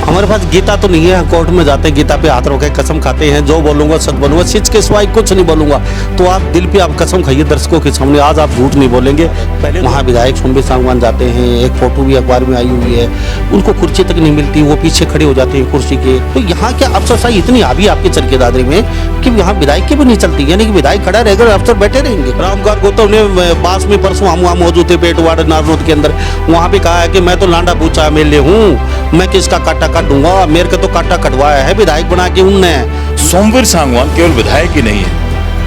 हमारे पास गीता तो नहीं है, कोर्ट में जाते गीता पे हाथ रख के कसम खाते हैं, जो बोलूंगा सच बोलूंगा, सच के सिवाय कुछ नहीं बोलूंगा। तो आप दिल पे आप कसम खाइए दर्शकों के सामने, आज आप झूठ नहीं बोलेंगे। पहले वहाँ विधायक सोमवीर सांगवान जाते हैं, एक फोटो भी अखबार में आई हुई है, उनको कुर्सी तक नहीं मिलती, वो पीछे खड़े हो जाते हैं कुर्सी के। तो यहाँ क्या अफसरशाही इतनी हावी आपके चरखी दादरी में कि यहाँ विधायक की भी नहीं चलती, यानी कि विधायक खड़ा रहेगा, अफसर बैठे रहेंगे। रामकुमार गौतम ने पास में परसों हम वहाँ मौजूद थे पेटवाड़ नारनौद के अंदर, वहाँ पे कहा है कि मैं तो लांडा पूछा एमएलए हूँ, मैं किसका काटा काट दूंगा, मेरे को तो काटा कटवाया है विधायक बना के उनने। सोमवीर सांगवान केवल विधायक ही नहीं है,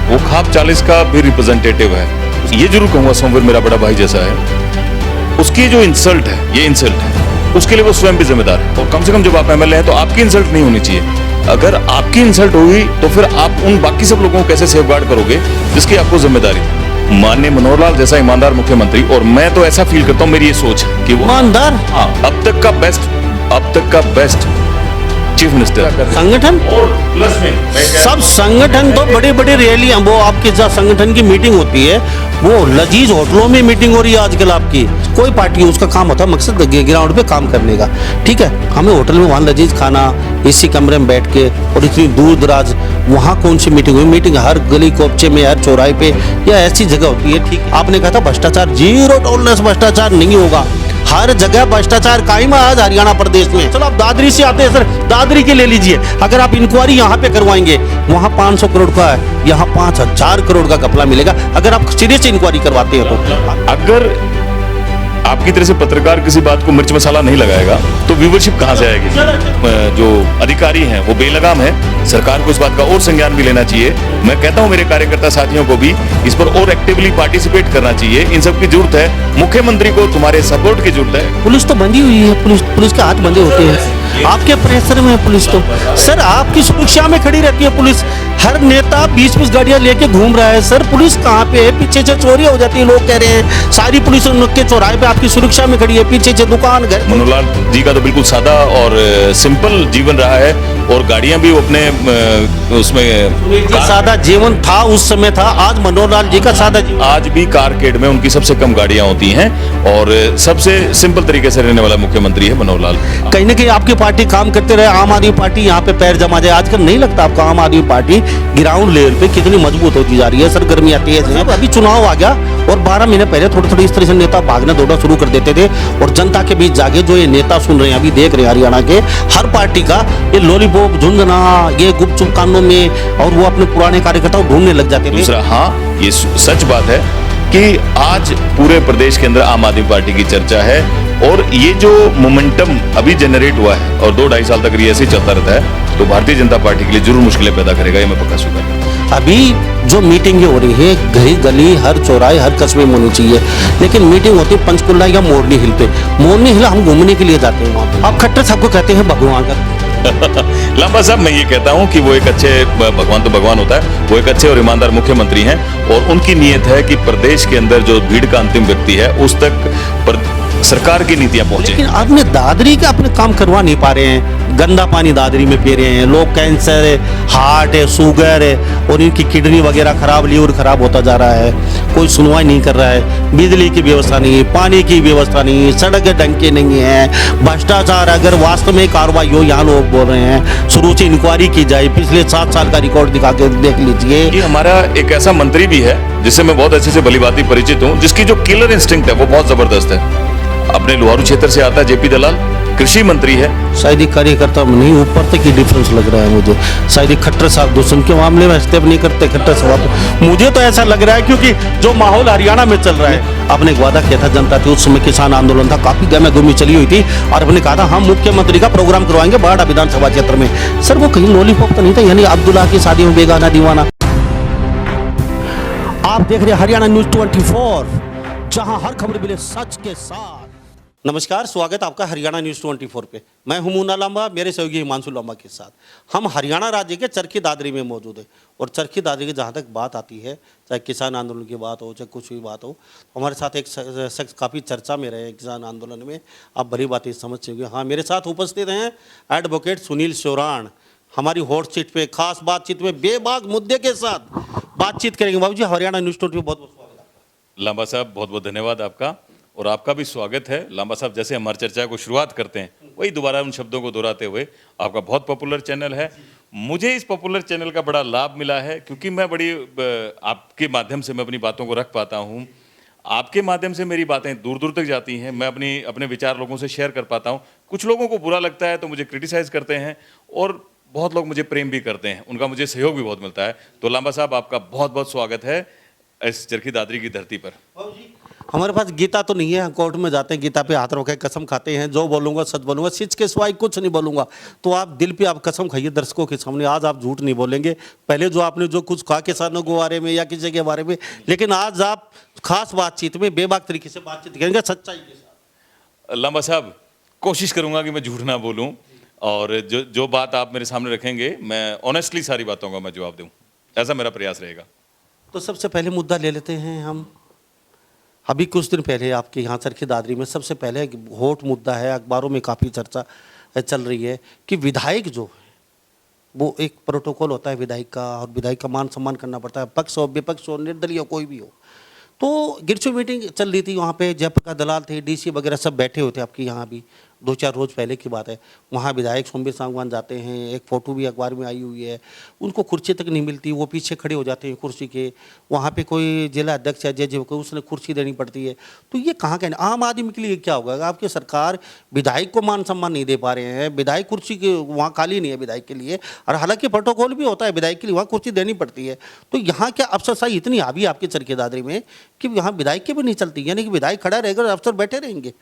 वो खाप 40 का भी रिप्रेजेंटेटिव है। ये जरूर कहूंगा सोमवीर मेरा बड़ा भाई जैसा है। उसकी जो इंसल्ट है, ये इंसल्ट है, उसके लिए वो स्वयं भी जिम्मेदार है। और कम से कम जब आप एमएलए हैं तो आपकी इंसल्ट नहीं होनी चाहिए। अगर आपकी इंसल्ट हुई तो फिर आप उन बाकी सब लोगों को कैसे सेफगार्ड करोगे जिसकी आपको जिम्मेदारी थी। माननीय मनोहर लाल जैसा ईमानदार मुख्यमंत्री, और मैं तो ऐसा फील करता हूँ, मेरी ये सोच है कि वो ईमानदार, हाँ, अब तक का बेस्ट चीफ मिनिस्टर संगठन और प्लस में सब संगठन तो बड़े बड़े रैली, वो आपके जहाँ संगठन की मीटिंग होती है, वो लजीज होटलों में मीटिंग हो रही है आजकल आपकी। कोई पार्टी उसका काम होता है मकसद ग्राउंड पे काम करने का, ठीक है। हमें होटल में वहाँ लजीज खाना, एसी कमरे में बैठ के, और इतनी दूर दराज वहाँ कौन सी मीटिंग हुई? मीटिंग हर गली कोपचे में, हर चौराहे पे या ऐसी जगह होती है, ठीक। आपने कहा था भ्रष्टाचार, जीरो टॉलरेंस भ्रष्टाचार नहीं होगा, हर जगह भ्रष्टाचार कायम है आज हरियाणा प्रदेश में। चलो आप दादरी से आते हैं सर, दादरी के ले लीजिए, अगर आप इंक्वायरी यहाँ पे करवाएंगे, वहाँ 500 करोड़ का है, यहाँ 5000 करोड़ का घपला मिलेगा अगर आप सीरियस इंक्वायरी करवाते हैं तो। अगर आपकी तरह से पत्रकार किसी बात को मिर्च मसाला नहीं लगाएगा तो व्यूवरशिप कहां से आएगी? जो अधिकारी हैं वो बेलगाम है, सरकार को इस बात का और संज्ञान भी लेना चाहिए। मैं कहता हूं मेरे कार्यकर्ता साथियों को भी इस पर और एक्टिवली पार्टिसिपेट करना चाहिए। इन सब की जरूरत है, मुख्यमंत्री को तुम्हारे सपोर्ट की जरूरत है। पुलिस तो बंधी हुई है, पुलिस के हाथ बंधे होते हैं, आपके प्रेशर में है पुलिस। तो सर आपकी सुरक्षा में खड़ी रहती है पुलिस, हर नेता 20-20 गाड़ियां लेके घूम रहा है सर, पुलिस कहाँ पे है? पीछे से चोरी हो जाती है, लोग कह रहे हैं सारी पुलिस उनके चौराहे पे आपकी सुरक्षा में खड़ी है, पीछे से दुकान घर। मनोहर लाल जी का तो बिल्कुल सादा और सिंपल जीवन रहा है, और गाड़ियां भी अपने उसमें सादा जीवन था उस समय था, आज मनोहर लाल जी का सादा जीवन। आज भी कारकेड में उनकी सबसे कम गाड़ियां होती हैं, और सबसे सिंपल तरीके से रहने वाला मुख्यमंत्री है मनोहर लाल। कहीं ना कहीं आपकी पार्टी काम करते रहे, आम आदमी पार्टी यहाँ पे पैर जमा जाए, आजकल नहीं लगता आपको आम आदमी पार्टी ग्राउंड लेवल पे कितनी मजबूत होती जा रही है? सर गर्मी आती है, अभी चुनाव आ गया और 12 महीने पहले थोड़ी थोड़ी इस तरह से नेता भागना दौड़ना शुरू कर देते थे, और जनता के बीच जाके जो ये नेता सुन रहे हैं, अभी देख रहे हैं हरियाणा के हर पार्टी का ये लॉलीपॉप झुंझुना, ये गुपचुप कानों में, और वो अपने पुराने कार्यकर्ताओं ढूंढने लग जाते थे। दूसरा, हाँ ये सच बात है कि आज पूरे प्रदेश के अंदर आम आदमी पार्टी की चर्चा है, और ये जो मोमेंटम अभी जनरेट हुआ है और 2-2.5 साल तक ये ऐसे ही चलता रहता है, तो भारतीय जनता पार्टी के लिए जरूर मुश्किलें पैदा करेगा, ये मैं पक्का स्वीकार करता हूं। अभी जो मीटिंगें हो रही है गली गली, हर चौराहे, हर कस्बे में होनी चाहिए, लेकिन मीटिंग होती है पंचकुला या मोरनी हिल पे। मोरनी हिल हम घूमने के लिए जाते हैं, वहाँ आप खट्टर साहब को कहते हैं भगवान का। लंबा साहब, मैं ये कहता हूं कि वो एक अच्छे भगवान तो भगवान होता है, वो एक अच्छे और ईमानदार मुख्यमंत्री हैं, और उनकी नीयत है कि प्रदेश के अंदर जो भीड़ का अंतिम व्यक्ति है उस तक सरकार की नीतियां पहुंचे। लेकिन आपने दादरी का अपने काम करवा नहीं पा रहे हैं, गंदा पानी दादरी में पी रहे हैं लोग, कैंसर है, हार्ट है, शुगर है, और इनकी किडनी वगैरह खराब, लीवर खराब होता जा रहा है, कोई सुनवाई नहीं कर रहा है, बिजली की व्यवस्था नहीं है, पानी की व्यवस्था नहीं है, सड़कें ढंग की नहीं है, भ्रष्टाचार। अगर वास्तव में कार्रवाई हो, यहाँ लोग बोल रहे हैं शुरू से इंक्वायरी की जाए, पिछले 7 साल का रिकॉर्ड दिखा के देख लीजिए। कि हमारा एक ऐसा मंत्री भी है जिससे मैं बहुत अच्छे से भलीभांति परिचित हूँ, जिसकी जो किलर इंस्टिंक्ट है वो बहुत जबरदस्त है। अपने लोहारू क्षेत्र से आता है, जेपी दलाल कृषि मंत्री है। शायद ही कार्यकर्ता नहीं, ऊपर तक ही डिफरेंस लग रहा है मुझे। शायद ही खट्टर साहब दूसरे के मामले में स्टेप नहीं करते खट्टर साहब, मुझे तो ऐसा लग रहा है, क्योंकि जो माहौल हरियाणा में चल रहा है। आपने एक वादा किया था जनता थी, उस समय किसान आंदोलन था, काफी गहमी चली हुई थी, और हमने कहा था हम मुख्यमंत्री का प्रोग्राम करवाएंगे बाड़ा विधानसभा क्षेत्र में। सर वो कहीं लॉलीपॉप तो नहीं था, यानी अब्दुल्ला की शादी में बेगाना दीवाना। आप देख रहे हैं हरियाणा न्यूज 24, जहां हर खबर मिले सच के साथ। नमस्कार, स्वागत आपका हरियाणा न्यूज़ 24 पे। मैं हूं मुन्ना लांबा, मेरे सहयोगी हिमांशु लांबा के साथ हम हरियाणा राज्य के चरखी दादरी में मौजूद है। और चरखी दादरी की जहाँ तक बात आती है, चाहे किसान आंदोलन की बात हो, चाहे कुछ भी बात हो, हमारे साथ एक शख्स काफ़ी चर्चा में रहे किसान आंदोलन में, आप भली बातें समझ होंगे। हाँ, मेरे साथ उपस्थित हैं एडवोकेट सुनील शोराण। हमारी हॉट सीट पे खास बातचीत में बेबाक मुद्दे के साथ बातचीत करेंगे। बाबू जी, हरियाणा न्यूज़ 24 बहुत बहुत स्वागत आपका। लांबा साहब, बहुत बहुत धन्यवाद आपका। और आपका भी स्वागत है। लांबा साहब, जैसे हमारी चर्चा को शुरुआत करते हैं वही दोबारा उन शब्दों को दोहराते हुए, आपका बहुत पॉपुलर चैनल है। मुझे इस पॉपुलर चैनल का बड़ा लाभ मिला है क्योंकि मैं आपके माध्यम से मैं अपनी बातों को रख पाता हूँ। आपके माध्यम से मेरी बातें दूर दूर तक जाती हैं, मैं अपने विचार लोगों से शेयर कर पाता हूँ। कुछ लोगों को बुरा लगता है तो मुझे क्रिटिसाइज करते हैं और बहुत लोग मुझे प्रेम भी करते हैं, उनका मुझे सहयोग भी बहुत मिलता है। तो लांबा साहब, आपका बहुत बहुत स्वागत है इस चरखी दादरी की धरती पर। हमारे पास गीता तो नहीं है, हम कोर्ट में जाते हैं, गीता पे हाथ रख के कसम खाते हैं, जो बोलूंगा सच बोलूंगा, सच के सिवाय कुछ नहीं बोलूंगा। तो आप दिल पे आप कसम खाइए दर्शकों के सामने, आज आप झूठ नहीं बोलेंगे। पहले जो आपने जो कुछ कहा किसानों के बारे में या किसी के बारे में, लेकिन आज आप खास बातचीत में बेबाक तरीके से बातचीत करेंगे सच्चाई के साथ। लांबा साहब, कोशिश करूंगा कि मैं झूठ ना बोलूं और जो बात आप मेरे सामने रखेंगे मैं ऑनेस्टली सारी बातों का मैं जवाब दूं, ऐसा मेरा प्रयास रहेगा। तो सबसे पहले मुद्दा ले लेते हैं हम। अभी कुछ दिन पहले आपके यहाँ चरखी दादरी में सबसे पहले हॉट मुद्दा है, अखबारों में काफ़ी चर्चा चल रही है कि विधायक जो है वो एक प्रोटोकॉल होता है विधायक का, और विधायक का मान सम्मान करना पड़ता है, पक्ष हो विपक्ष हो निर्दलीय हो कोई भी हो। तो गिरचू मीटिंग चल रही थी वहाँ पे, जयप्रकाश दलाल थे, डीसी वगैरह सब बैठे हुए थे। आपके यहाँ भी 2-4 रोज़ पहले की बात है, वहाँ विधायक सोमवीर सांगवान जाते हैं, एक फ़ोटो भी अखबार में आई हुई है, उनको कुर्सी तक नहीं मिलती, वो पीछे खड़े हो जाते हैं कुर्सी के। वहाँ पे कोई जिला अध्यक्ष या जज को उसने कुर्सी देनी पड़ती है। तो ये कहाँ कहना, आम आदमी के लिए क्या होगा? आपकी सरकार विधायक को मान सम्मान नहीं दे पा रहे हैं, विधायक कुर्सी के वहाँ खाली नहीं है विधायक के लिए, और हालांकि प्रोटोकॉल भी होता है विधायक के लिए, वहाँ कुर्सी देनी पड़ती है। तो यहाँ क्या अफसरशाही इतनी हावी आपकी चरखी दादरी में कि यहाँ विधायक की भी नहीं चलती, यानी कि विधायक खड़ा रहेगा और अफसर बैठे रहेंगे?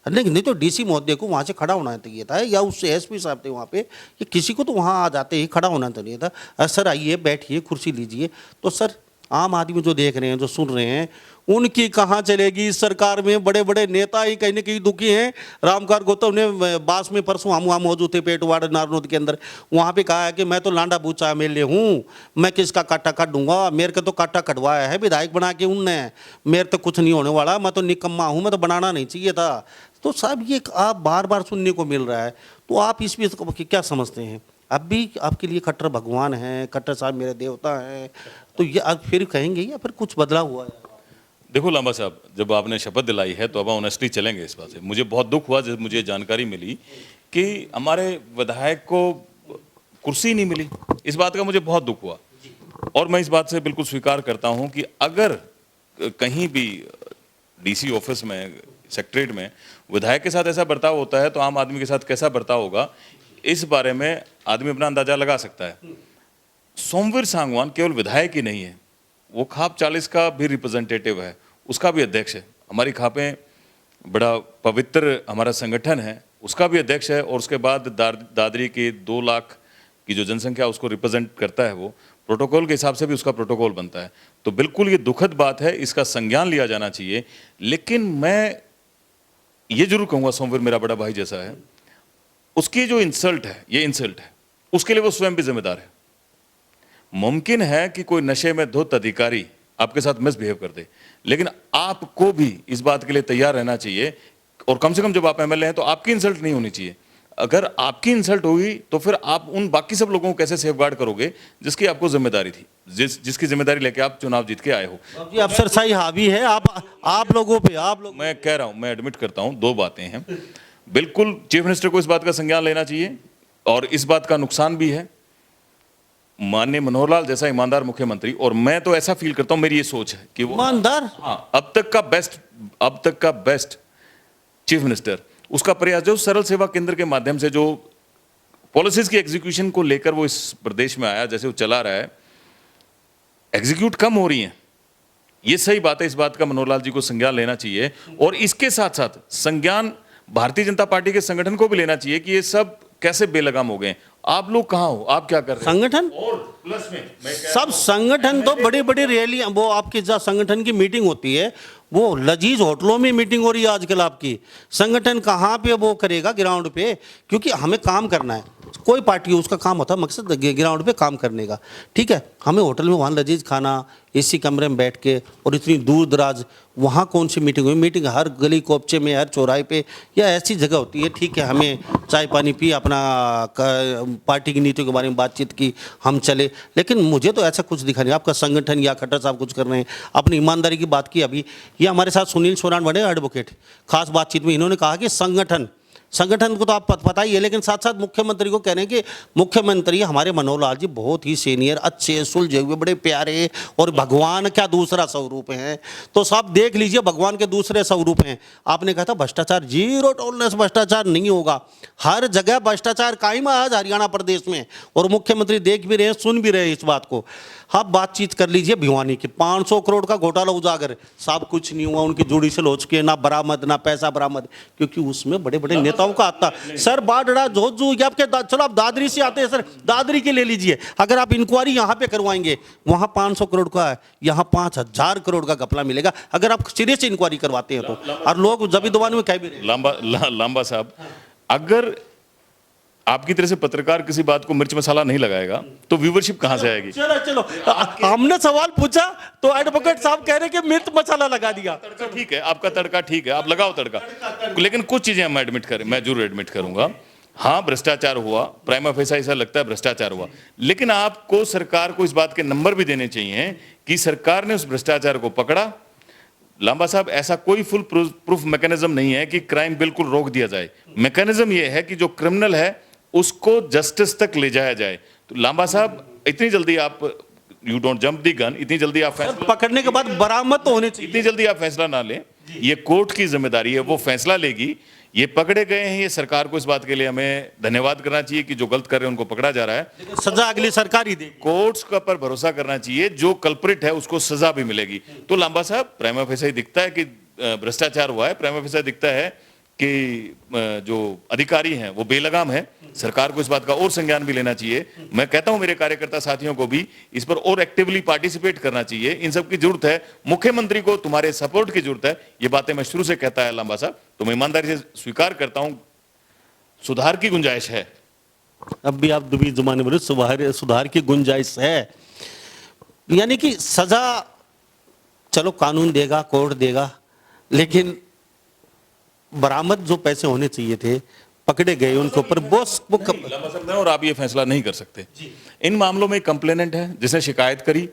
नहीं तो डीसी महोदय को वहाँ से खड़ा होना चाहिए था, या उससे एसपी साहब थे वहाँ पे, कि किसी को तो वहाँ आ जाते ही खड़ा होना चाहिए था। सर आइए बैठिए कुर्सी लीजिए। तो सर आम आदमी जो देख रहे हैं जो सुन रहे हैं उनकी कहाँ चलेगी इस सरकार में? बड़े बड़े नेता ही कहीं ना कहीं दुखी हैं। रामकार गौतम ने बास में परसों हम वहाँ मौजूद थे पेटवाड़ नारनौद के अंदर, वहाँ पे कहा है कि मैं तो लांडा बूचा मेले हूँ, मैं किसका काटा काट दूंगा, मेरे को तो काटा कटवाया है विधायक बना के उनने, मेरे तो कुछ नहीं होने वाला, मैं तो निकम्मा हूँ, मैं तो बनाना नहीं चाहिए था। तो साहब ये आप बार बार सुनने को मिल रहा है, तो आप इस बीच क्या समझते हैं? अब भी आपके लिए खट्टर भगवान हैं, खट्टर साहब मेरे देवता हैं, तो ये आप फिर कहेंगे या फिर कुछ बदलाव हुआ है? देखो लांबा साहब, जब आपने शपथ दिलाई है तो अब ऑनेस्टली चलेंगे इस बात से। मुझे बहुत दुख हुआ जब मुझे जानकारी मिली कि हमारे विधायक को कुर्सी नहीं मिली, इस बात का मुझे बहुत दुख हुआ। और मैं इस बात से बिल्कुल स्वीकार करता हूं कि अगर कहीं भी डीसी ऑफिस में, सेक्रेटरीट में विधायक के साथ ऐसा बर्ताव होता है तो आम आदमी के साथ कैसा बर्ताव होगा, इस बारे में आदमी अपना अंदाजा लगा सकता है। सोमवीर सांगवान केवल विधायक ही नहीं है, वो खाप 40 का भी रिप्रेजेंटेटिव है, उसका भी अध्यक्ष है। हमारी खापें बड़ा पवित्र हमारा संगठन है, उसका भी अध्यक्ष है, और उसके बाद दादरी की 2 लाख की जो जनसंख्या उसको रिप्रेजेंट करता है, वो प्रोटोकॉल के हिसाब से भी उसका प्रोटोकॉल बनता है। तो बिल्कुल ये दुखद बात है, इसका संज्ञान लिया जाना चाहिए। लेकिन मैं ये जरूर कहूँगा सोमवीर मेरा बड़ा भाई जैसा है, उसकी जो इंसल्ट है, ये इंसल्ट है, उसके लिए वो स्वयं भी जिम्मेदार है। मुमकिन है कि कोई नशे में धुत अधिकारी आपके साथ मिसबिहेव कर दे, लेकिन आपको भी इस बात के लिए तैयार रहना चाहिए, और कम से कम जब आप एमएलए हैं तो आपकी इंसल्ट नहीं होनी चाहिए। अगर आपकी इंसल्ट होगी तो फिर आप उन बाकी सब लोगों को कैसे सेफगार्ड करोगे जिसकी आपको जिम्मेदारी थी, जिसकी जिम्मेदारी लेके आप चुनाव जीत के आए हो? जी अफसरशाही हावी है आप लोगों पे, आप लोग। मैं कह रहा हूं, मैं एडमिट करता हूं, 2 बातें हैं। बिल्कुल चीफ मिनिस्टर को इस बात का संज्ञान लेना चाहिए, और इस बात का नुकसान भी है। माननीय मनोहर लाल जैसा ईमानदार मुख्यमंत्री, और मैं तो ऐसा फील करता हूं, मेरी ये सोच है कि वो ईमानदार, हाँ, अब तक का बेस्ट चीफ मिनिस्टर, उसका प्रयास जो सरल सेवा केंद्र के माध्यम से जो पॉलिसीज की एग्जीक्यूशन को लेकर वो इस प्रदेश में आया, जैसे वो चला रहा है, एग्जीक्यूट कम हो रही हैं, ये सही बात है। इस बात का मनोहर लाल जी को संज्ञान लेना चाहिए, और इसके साथ साथ संज्ञान भारतीय जनता पार्टी के संगठन को भी लेना चाहिए कि ये सब कैसे बेलगाम हो गए। आप लोग कहाँ हो, आप क्या कर रहे हैं? संगठन और प्लस में सब संगठन तो बड़ी बड़ी रैली, वो आपकी जहाँ संगठन की मीटिंग होती है वो लजीज होटलों में मीटिंग हो रही है आजकल आपकी। संगठन कहाँ पे वो करेगा ग्राउंड पे? क्योंकि हमें काम करना है। कोई पार्टी हो उसका काम होता है मकसद ग्राउंड पे काम करने का, ठीक है। हमें होटल में वहाँ लजीज खाना, एसी कमरे में बैठ के, और इतनी दूर दराज वहाँ कौन सी मीटिंग हुई? मीटिंग हर गली कोपचे में, हर चौराहे पे या ऐसी जगह होती है, ठीक है। हमें चाय पानी पी, अपना पार्टी की नीतियों के बारे में बातचीत की, हम चले। लेकिन मुझे तो ऐसा कुछ दिखा नहीं। आपका संगठन या खट्टर साहब कुछ कर रहे हैं, अपनी ईमानदारी की बात की। अभी ये हमारे साथ सुनील सोनान बड़े एडवोकेट, खास बातचीत में इन्होंने कहा कि संगठन को तो आप पता ही है, लेकिन साथ साथ मुख्यमंत्री को कह रहे हैं कि मुख्यमंत्री हमारे मनोहर लाल जी बहुत ही सीनियर, अच्छे, सुलझे हुए, बड़े प्यारे, और भगवान क्या दूसरा स्वरूप है। तो साहब देख लीजिए, भगवान के दूसरे स्वरूप हैं। आपने कहा था भ्रष्टाचार, जीरो टॉलरेंस, भ्रष्टाचार नहीं होगा। हर जगह भ्रष्टाचार कायम है आज हरियाणा प्रदेश में, और मुख्यमंत्री देख भी रहे हैं, सुन भी रहे हैं इस बात को। आप बातचीत कर लीजिए भिवानी की, 500 करोड़ का घोटाला उजागर, साहब कुछ नहीं हुआ, उनकी जुडिशियल हो चुकी है, ना बरामद, ना पैसा बरामद, क्योंकि उसमें बड़े बड़े नेताओं का आता। सर बाडड़ा जोजू आपके चलो आप दादरी से आते हैं सर, दादरी के ले लीजिए। अगर आप इंक्वायरी यहाँ पे करवाएंगे, वहाँ 500 करोड़ का है, यहाँ 5000 करोड़ का घपला मिलेगा अगर आप सीरियस इंक्वायरी करवाते हैं तो। और लोग जबी दुबान में कह भी रहे। लांबा साहब, अगर आपकी तरह से पत्रकार किसी बात को मिर्च मसाला नहीं लगाएगा तो व्यूवरशिप कहां से आएगी? चलो हमने सवाल पूछा तो एडवोकेट साहब कह रहे कि मिर्च मसाला लगा दिया। ठीक है, आपका तड़का ठीक है, आप लगाओ तड़का, लेकिन कुछ चीजें हम एडमिट करें, मैं जरूर एडमिट करूंगा। हाँ, भ्रष्टाचार हुआ, प्राइमा फेसा ऐसा लगता है भ्रष्टाचार हुआ, लेकिन आपको सरकार को इस बात के नंबर भी देने चाहिए कि सरकार ने उस भ्रष्टाचार को पकड़ा। लांबा साहब, ऐसा कोई फुल प्रूफ मैकेनिज्म नहीं है कि क्राइम बिल्कुल रोक दिया जाए। मैकेनिज्म यह है कि जो क्रिमिनल है उसको जस्टिस तक ले जाया जाए। तो लांबा साहब, इतनी जल्दी आप, you don't jump the gun, इतनी जल्दी आप फैसला, पकड़ने के बाद बरामद तो होने चाहिए, इतनी जल्दी आप फैसला ना लें। ये कोर्ट की जिम्मेदारी है, वो फैसला लेगी। ये पकड़े गए हैं, ये सरकार को इस बात के लिए हमें धन्यवाद करना चाहिए कि जो गलत कर रहे हैं उनको पकड़ा जा रहा है। सजा अगली सरकार ही दे। कोर्ट्स का पर भरोसा करना चाहिए, जो कल्प्रिट है उसको सजा भी मिलेगी। तो लांबा साहब, प्राइमा फेसा ही दिखता है कि भ्रष्टाचार हुआ है, प्राइमा फेसा दिखता है कि जो अधिकारी हैं वो बेलगाम है। सरकार को इस बात का और संज्ञान भी लेना चाहिए। मैं कहता हूं मेरे कार्यकर्ता साथियों को भी इस पर और एक्टिवली पार्टिसिपेट करना चाहिए। इन सब की जरूरत है, मुख्यमंत्री को तुम्हारे सपोर्ट की जरूरत है। ये बातें मैं शुरू से कहता है लांबा साहब, तो मैं ईमानदारी से स्वीकार करता हूं, सुधार की गुंजाइश है। अब भी आप दुबी जुबान बोले सुधार की गुंजाइश है, यानी कि सजा चलो कानून देगा, कोर्ट देगा, लेकिन बरामद जो पैसे होने चाहिए थे, पकड़े गए उनके ऊपर और आप ये फैसला नहीं कर सकते। इन मामलों में कंप्लेनेंट है जिसने शिकायत करी,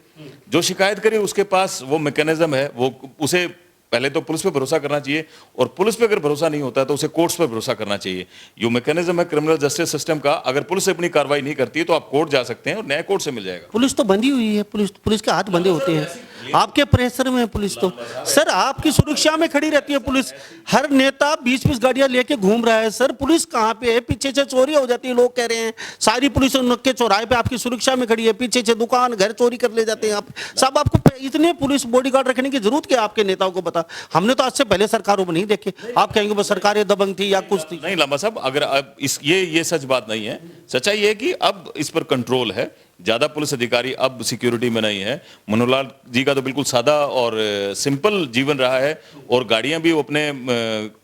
जो शिकायत करी उसके पास वो मैकेनिज्म है, वो उसे पहले तो पुलिस पे भरोसा करना चाहिए, और पुलिस पे अगर भरोसा नहीं होता तो उसे कोर्ट्स पे भरोसा करना चाहिए। जो मैकेनिज्म है क्रिमिनल जस्टिस सिस्टम का, अगर पुलिस अपनी कार्रवाई नहीं करती है तो आप कोर्ट जा सकते हैं और न्याय कोर्ट से मिल जाएगा। पुलिस तो बंधी हुई है, पुलिस के हाथ बंधे होते हैं, आपके प्रेशर में है पुलिस। तो सर आपकी सुरक्षा में खड़ी रहती है पुलिस। हर नेता 20-20 गाड़ियां लेके घूम रहा है सर, पुलिस कहाँ पे है? पीछे से चोरी हो जाती है, लोग कह रहे हैं सारी पुलिस उनके चौराहे पे आपकी सुरक्षा में खड़ी है, पीछे से दुकान घर चोरी कर ले जाते हैं आप। साहब आपको इतने पुलिस बॉडीगार्ड रखने की जरूरत क्या आपके नेताओं को? बता, हमने तो आज से पहले सरकारों में नहीं देखे। आप कहेंगे बस सरकारें दबंग थी या कुछ थी। नहीं लांबा साहब, अगर अब ये सच बात नहीं है। सच्चाई ये है कि अब इस पर कंट्रोल है, ज्यादा पुलिस अधिकारी अब सिक्योरिटी में नहीं है। मनोहर लाल जी का तो बिल्कुल सादा और सिंपल जीवन रहा है, और गाड़ियां भी वो अपने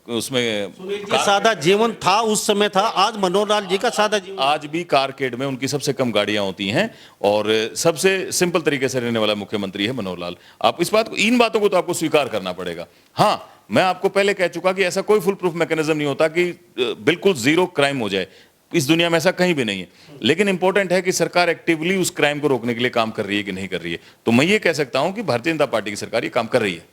उसमें सादा जीवन था उस समय था, आज मनोहर लाल जी का सादा जीवन, आज भी कारकेड में उनकी सबसे कम गाड़ियां होती हैं, और सबसे सिंपल तरीके से रहने वाला मुख्यमंत्री है मनोहर लाल। आप इस बात को, इन बातों को तो आपको स्वीकार करना पड़ेगा। हाँ, मैं आपको पहले कह चुका कि ऐसा कोई फुल प्रूफ मैकेनिज्म नहीं होता कि बिल्कुल जीरो क्राइम हो जाए, इस दुनिया में ऐसा कहीं भी नहीं है। लेकिन इंपॉर्टेंट है कि सरकार एक्टिवली उस क्राइम को रोकने के लिए काम कर रही है कि नहीं कर रही है। तो मैं ये कह सकता हूं कि भारतीय जनता पार्टी की सरकार ये काम कर रही है।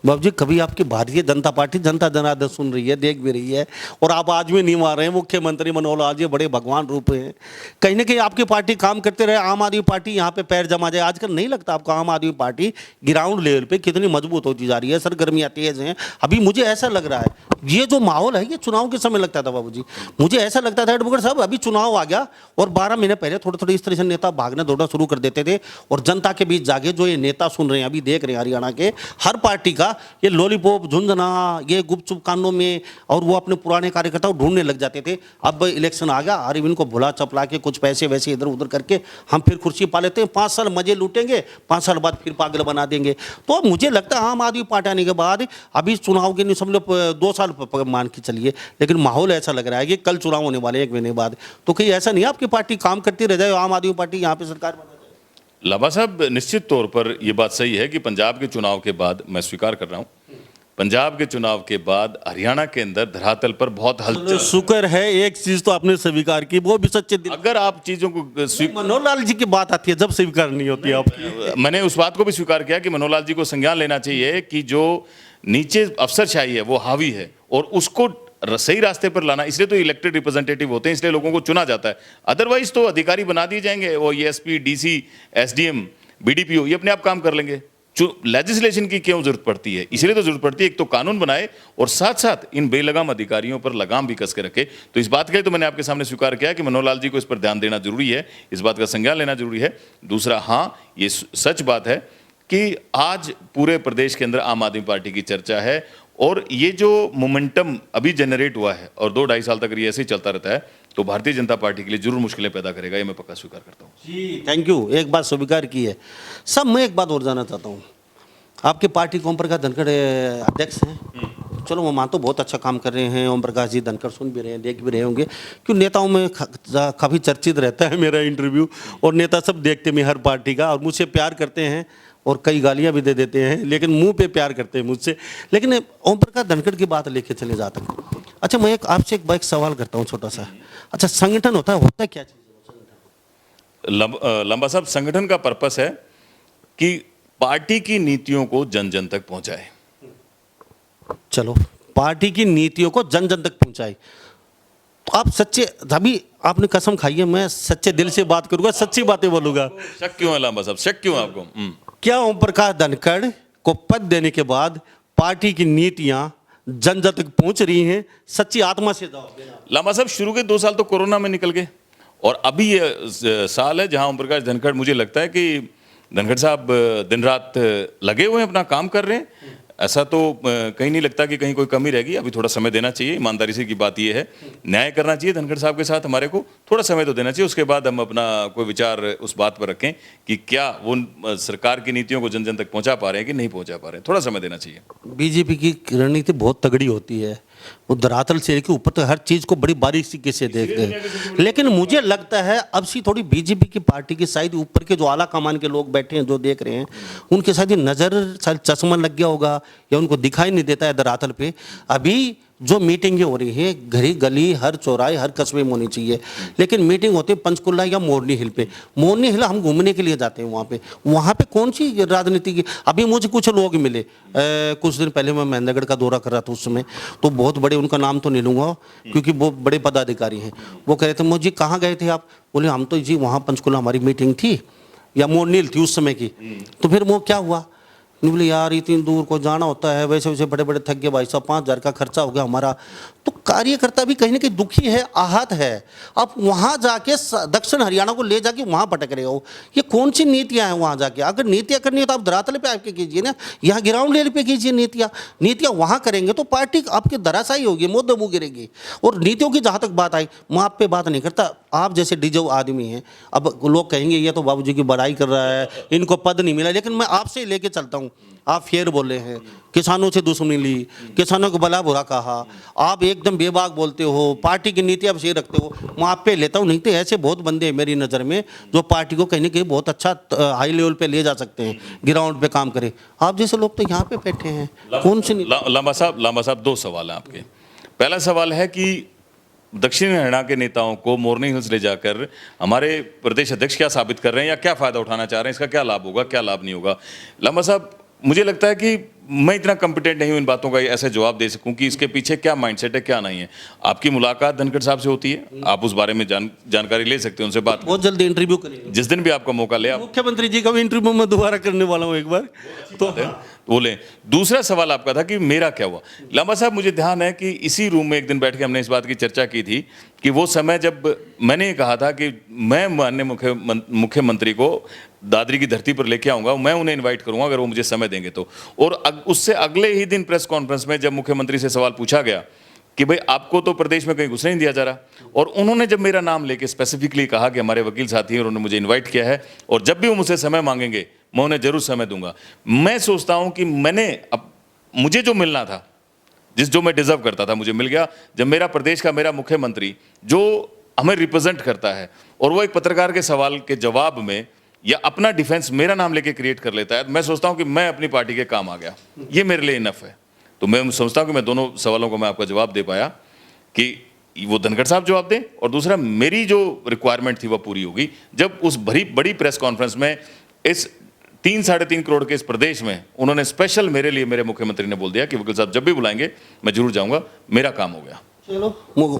बाबू जी, कभी आपकी भारतीय जनता पार्टी जनता जनार्दन सुन रही है, देख भी रही है, और आप आज भी नहीं मार रहे हैं। मुख्यमंत्री मनोहर लाल जी बड़े भगवान रूप हैं, कहीं ना कहीं आपकी पार्टी काम करते रहे, आम आदमी पार्टी यहाँ पे पैर जमा जाए। आजकल नहीं लगता आपको आम आदमी पार्टी ग्राउंड लेवल पे कितनी मजबूत होती जा रही है? सरगर्मियाँ तेज हैं। अभी मुझे ऐसा लग रहा है ये जो माहौल है ये चुनाव के समय लगता था बाबू जी, मुझे ऐसा लगता था एडवोकेट साहब अभी चुनाव आ गया और 12 महीने पहले थोड़े थोड़े इस तरह से नेता भागना दौड़ना शुरू कर देते थे, और जनता के बीच जाके जो ये नेता सुन रहे हैं, अभी देख रहे हैं हरियाणा के हर पार्टी पार्टी का ये लॉलीपॉप झुंझुना, ये गुपचुप कांडों में, और वो अपने पुराने कार्यकर्ताओं ढूंढने लग जाते थे। अब इलेक्शन आ गया, अरे इनको भुला चपला के कुछ पैसे वैसे इधर उधर करके हम फिर कुर्सी पा लेते हैं, 5 साल मजे लूटेंगे, 5 साल बाद फिर पागल बना देंगे। तो मुझे लगता है आम आदमी पार्टी आने के बाद अभी चुनाव के नहीं समझ लो 2 साल मान के चलिए, लेकिन माहौल ऐसा लग रहा है कि कल चुनाव होने वाले 1 महीने बाद, तो कहीं ऐसा नहीं है आपकी पार्टी काम करती रह जाए, आम आदमी पार्टी यहाँ पे सरकार बना जाए? लांबा साहब, निश्चित तौर पर यह बात सही है कि पंजाब के चुनाव के बाद, मैं स्वीकार कर रहा हूं, पंजाब के चुनाव के बाद हरियाणा के अंदर धरातल पर बहुत हलचल। शुक्र है एक चीज तो आपने स्वीकार की, वो भी सच्चे दिल। अगर आप चीजों को मनोहर लाल जी की बात आती है जब स्वीकार नहीं होती आपकी। मैंने उस बात को भी स्वीकार किया कि मनोहर लाल जी को संज्ञान लेना चाहिए कि जो नीचे अफसरशाही है वो हावी है, और उसको सही रास्ते पर लाना, इसलिए तो इलेक्टेड रिप्रेजेंटेटिव होते हैं, इसलिए लोगों को चुना जाता है। अदरवाइज तो अधिकारी बना दिए जाएंगे, वो एसपी, डीसी, एसडीएम, बीडीपीओ, ये अपने आप काम कर लेंगे। लेजिस्लेशन की क्यों जरूरत पड़ती है? इसलिए तो जरूरत पड़ती है एक तो कानून बनाए, और साथ साथ इन बेलगाम अधिकारियों पर लगाम भी कस के रखे। तो इस बात के लिए तो मैंने आपके सामने स्वीकार किया कि मनोहर लाल जी को इस पर ध्यान देना जरूरी है, इस बात का संज्ञान लेना जरूरी है। दूसरा, हाँ, ये सच बात है कि आज पूरे प्रदेश के अंदर आम आदमी पार्टी की चर्चा है, और ये जो मोमेंटम अभी जनरेट हुआ है और 2-2.5 साल तक ये ऐसे ही चलता रहता है, तो भारतीय जनता पार्टी के लिए जरूर मुश्किलें पैदा करेगा, ये मैं पक्का स्वीकार करता हूँ। जी थैंक यू, एक बात स्वीकार की है। सब मैं एक बात और जानना चाहता हूँ, आपके पार्टी को ओम प्रकाश धनखड़ अध्यक्ष हैं, चलो वो मान तो बहुत अच्छा काम कर रहे हैं, ओम प्रकाश जी धनखड़ सुन भी रहे हैं, देख भी रहे होंगे, क्यों नेताओं में काफ़ी चर्चित रहता है मेरा इंटरव्यू, और नेता सब देखते हैं हर पार्टी का, और मुझसे प्यार करते हैं और कई गालियां भी दे देते हैं, लेकिन मुंह पे प्यार करते हैं मुझसे। लेकिन ओम प्रकाश धनखड़ की बात लेके चले जाते हैं। अच्छा, मैं आपसे एक सवाल करता हूँ छोटा सा। अच्छा, संगठन होता है क्या चीज़? लंबा साहब, संगठन का पर्पस है कि पार्टी की नीतियों को जन जन तक पहुंचाए। चलो, पार्टी की नीतियों को जन जन तक पहुंचाए, तो आप सच्चे, अभी आपने कसम खाई है, मैं सच्चे दिल से बात करूंगा, सच्ची बातें बोलूंगा। शक क्यों है लंबा साहब, शक क्यों है आपको? क्या ओम प्रकाश धनखड़ को पद देने के बाद पार्टी की नीतियां जन जन तक पहुंच रही हैं? सच्ची आत्मा से जवाब देना। लांबा साहब, शुरू के 2 साल तो कोरोना में निकल गए, और अभी ये साल है जहां ओम प्रकाश धनखड़, मुझे लगता है कि धनखड़ साहब दिन रात लगे हुए हैं, अपना काम कर रहे हैं। ऐसा तो कहीं नहीं लगता कि कहीं कोई कमी रहेगी। अभी थोड़ा समय देना चाहिए, ईमानदारी से की बात यह है, न्याय करना चाहिए धनखड़ साहब के साथ, हमारे को थोड़ा समय तो देना चाहिए। उसके बाद हम अपना कोई विचार उस बात पर रखें कि क्या वो सरकार की नीतियों को जन जन तक पहुंचा पा रहे हैं कि नहीं पहुंचा पा रहे हैं, थोड़ा समय देना चाहिए। बीजेपी की रणनीति बहुत तगड़ी होती है, वो धरातल से लेकर ऊपर तक हर चीज को बड़ी बारीकी से देखते हैं, लेकिन मुझे लगता है अब सी थोड़ी बीजेपी की पार्टी की शायद ऊपर के जो आला कमान के लोग बैठे हैं जो देख रहे हैं, उनके शायद नजर शायद चश्मा लग गया होगा, या उनको दिखाई नहीं देता है धरातल पे। अभी जो मीटिंगें हो रही हैं घरी गली हर चौराहे हर कस्बे में होनी चाहिए, लेकिन मीटिंग होती है पंचकुला या मोरनी हिल पे। मोरनी हिल हम घूमने के लिए जाते हैं, वहाँ पे कौन सी राजनीति की? अभी मुझे कुछ लोग मिले कुछ दिन पहले, मैं महेंद्रगढ़ का दौरा कर रहा था उस समय, तो बहुत बड़े, उनका नाम तो नहीं लूँगा क्योंकि वो बड़े पदाधिकारी हैं, वो कह रहे थे मुझे कहाँ गए थे आप? बोले हम तो जी वहाँ पंचकुला हमारी मीटिंग थी, या मोरनी हिल थी उस समय की। तो फिर वो क्या हुआ? बोले यार इतनी दूर को जाना होता है, वैसे वैसे बड़े बड़े थक गए भाई साहब, 5,000 का खर्चा हो गया हमारा। तो कार्यकर्ता भी कहीं ना कहीं दुखी है, आहत है। अब वहाँ जाके दक्षिण हरियाणा को ले जाके वहाँ पटक रहे हो, ये कौन सी नीतियाँ हैं वहाँ जाके? अगर नीतियाँ करनी है तो आप धरातल पे आके कीजिए ना, यहाँ ग्राउंड लेवल पे कीजिए नीतियाँ वहाँ करेंगे तो पार्टी आपकी धराशायी होगी, मुँह गिरेगी। और नीतियों की जहाँ तक बात आई, मैं आप पे बात नहीं करता, आप जैसे डिजो आदमी हैं, अब लोग कहेंगे ये तो बाबूजी की बड़ाई कर रहा है, इनको पद नहीं मिला, लेकिन मैं आपसे लेके चलता हूँ। आप फेर बोले हैं, किसानों से दुश्मनी ली, किसानों को भला बुरा कहा, आप एकदम बेबाक बोलते हो, पार्टी की नीति आप सही रखते हो, मैं आप पे लेता हूँ। नहीं तो ऐसे बहुत बंदे हैं मेरी नज़र में जो पार्टी को कहीं ना कहीं बहुत अच्छा हाई लेवल पे ले जा सकते हैं, ग्राउंड पे काम करें। आप जैसे लोग तो यहाँ पे बैठे हैं, कौन सी? लांबा साहब 2 सवाल हैं आपके। पहला सवाल है कि दक्षिण हरियाणा के नेताओं को मोरनी हिल्स ले जाकर हमारे प्रदेश अध्यक्ष क्या साबित कर रहे हैं या क्या फायदा उठाना चाह रहे हैं, इसका क्या लाभ होगा, क्या लाभ नहीं होगा? लांबा साहब, मुझे लगता है कि मैं इतना कॉम्पिटेंट नहीं हूं इन बातों का ऐसे जवाब दे सकूं कि इसके पीछे क्या माइंडसेट है क्या नहीं है। आपकी मुलाकात धनखड़ साहब से होती है, आप उस बारे में जानकारी ले सकते हैं, उनसे बात बहुत जल्दी इंटरव्यू करेंगे, जिस दिन भी आपका मौका ले। आप मुख्यमंत्री जी का भी इंटरव्यू मैं दोबारा करने वाला हूँ एक बार, तो बोले। दूसरा सवाल आपका था कि मेरा क्या हुआ। लांबा साहब, मुझे ध्यान है कि इसी रूम में एक दिन बैठ के हमने इस बात की चर्चा की थी कि वो समय जब मैंने ये कहा था कि मैं माननीय मुख्यमंत्री को दादरी की धरती पर लेके आऊंगा, मैं उन्हें इनवाइट करूंगा अगर वो मुझे समय देंगे तो। और उससे अगले ही दिन प्रेस कॉन्फ्रेंस में जब मुख्यमंत्री से सवाल पूछा गया कि भाई आपको तो प्रदेश में कहीं घुसने नहीं दिया जा रहा, और उन्होंने जब मेरा नाम लेके स्पेसिफिकली कहा कि हमारे वकील साथी हैं और उन्होंने मुझे इन्वाइट किया है और जब भी वो मुझसे समय मांगेंगे मैं उन्हें जरूर समय दूंगा। मैं सोचता हूं कि मुझे जो मिलना था, जो मैं डिजर्व करता था, मुझे मिल गया जब मेरा प्रदेश का मेरा मुख्यमंत्री जो हमें रिप्रेजेंट करता है और वो एक पत्रकार के सवाल के जवाब में या अपना डिफेंस मेरा नाम लेके क्रिएट कर लेता है। मैं सोचता हूं कि मैं अपनी पार्टी के काम आ गया, ये मेरे लिए इनफ है। तो मैं समझता हूं कि मैं दोनों सवालों को मैं आपका जवाब दे पाया कि वो धनखड़ साहब जवाब दें, और दूसरा मेरी जो रिक्वायरमेंट थी वो पूरी होगी जब उस बड़ी प्रेस कॉन्फ्रेंस में इस 3-3.5 करोड़ के इस प्रदेश में उन्होंने स्पेशल मेरे लिए मेरे मुख्यमंत्री ने बोल दिया कि वकील साहब जब भी बुलाएंगे मैं जरूर जाऊंगा, मेरा काम हो गया। चलो,